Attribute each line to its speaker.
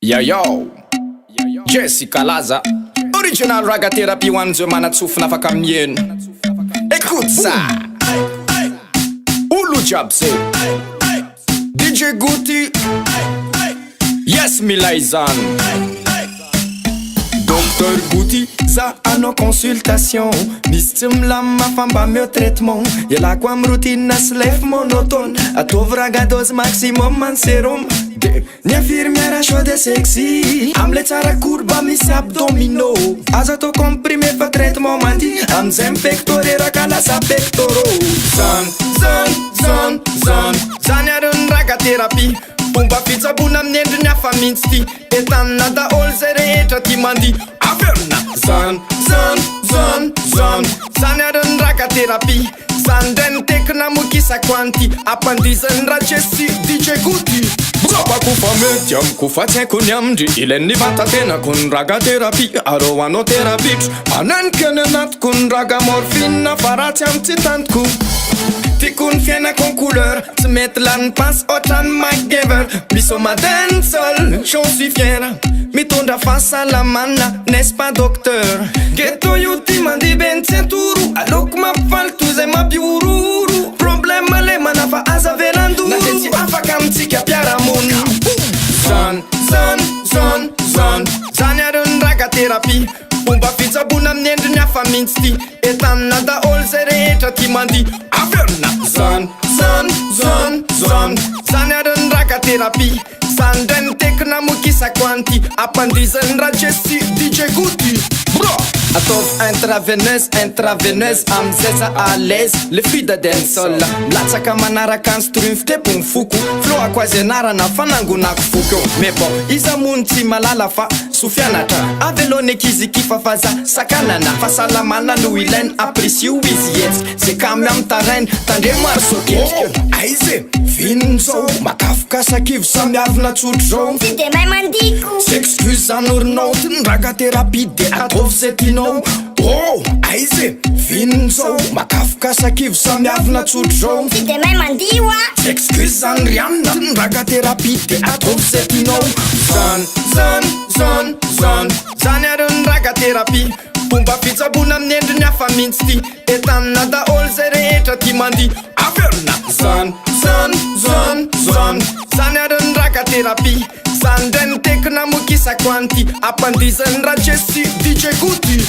Speaker 1: Yo yo, Jessica Laza, original raga therapy one zio manatsofina afaka amin'yeno. Écoute ça, Olo jiaby zay, DJ Guti, yes milay zany. Docteur Guti, za anao consultation. Misy tsy milamy mafamba meo traitement. Ialako am routine sy life monotone. Ataovy raga dose maximum man sérum. De ny infirmière chaud de sexy. Amle tsara courbe misy abdominaux. Azo atao comprimé fa traitement mandi. Amzay pectoré raka lasa pectoraux. Zany aron raga thérapie. Fomba fitsabona amin'ny endriny hafa mihitsy ty. Entanina daholo zay rehetra ty mandi. Averina zany aron raga thérapie. Zany ndray tekina mokisako anty. Ampandizany rachesi DJ Guti. Sabako fa mety amiko fa tsy haiko ny amindry. Ilain'ny vatantenako ny raga thérapie. Arô anao thérapitry ananika ny anatiko ny raga morphine. Fa ratsy am tsy tantiko. Tiako ny fiainako en couleur. Tsy mety lany passe ohatrany MacGyver. Misomadeny seul, j'en suis fier. Mitondra fahasalamana, n'est-ce pas docteur? Ghetto io ty mandeha be ny tsentoro. Aloko mampifaly toy zay mampiororo. Problème le manafa aza verandoro. Na de tsy afaka amitsika mpiara-mony. Zany aron raga thérapie. Fomba fitsabona amin'ny endriny hafa mihitsy ty. Entanina daholo zay rehetra ty mandi. Averina zany aron raga thérapie. Zany ndray ny tekina mokisako anty. Ampandizany rachesi DJ Guti. Ataovy intraveineuse amizay za à l'aise. Le fida den sol latsaka manaraka anzy toroy fitepo ny foko. Floako azy anarana fanangonako foko. Mais bon, iza mony tsy malala fa sofianatra. Avelone ekizikifa fa za sakanana. Fahasalamana no ilainy apprécie izy etsika. Zay kamy am tarainy tandre maro soketsika. Aize vinony zao makafoka sakivo samiavina tsotro zao.
Speaker 2: Tsy de mahay mandiko.
Speaker 1: S'excuse zany orinaoty ny raga thérapie de ataovy zay tinao. Oh, aize vinony zao makafoka sakivo samiavina tsotro zao.
Speaker 2: Tsy de mahay mandio a.
Speaker 1: S'excuse zany rianina ny raga thérapie de ataovy zay tinao. Zany aron raga thérapie. Fomba fitsabona amin'ny endriny hafa mihitsy ty. Entanina daholo zay rehetra ty mandi. Averina zany aron raga thérapie. Zany ndray ny tekina mokisako anty. Ampandizany rachesi DJ Guti.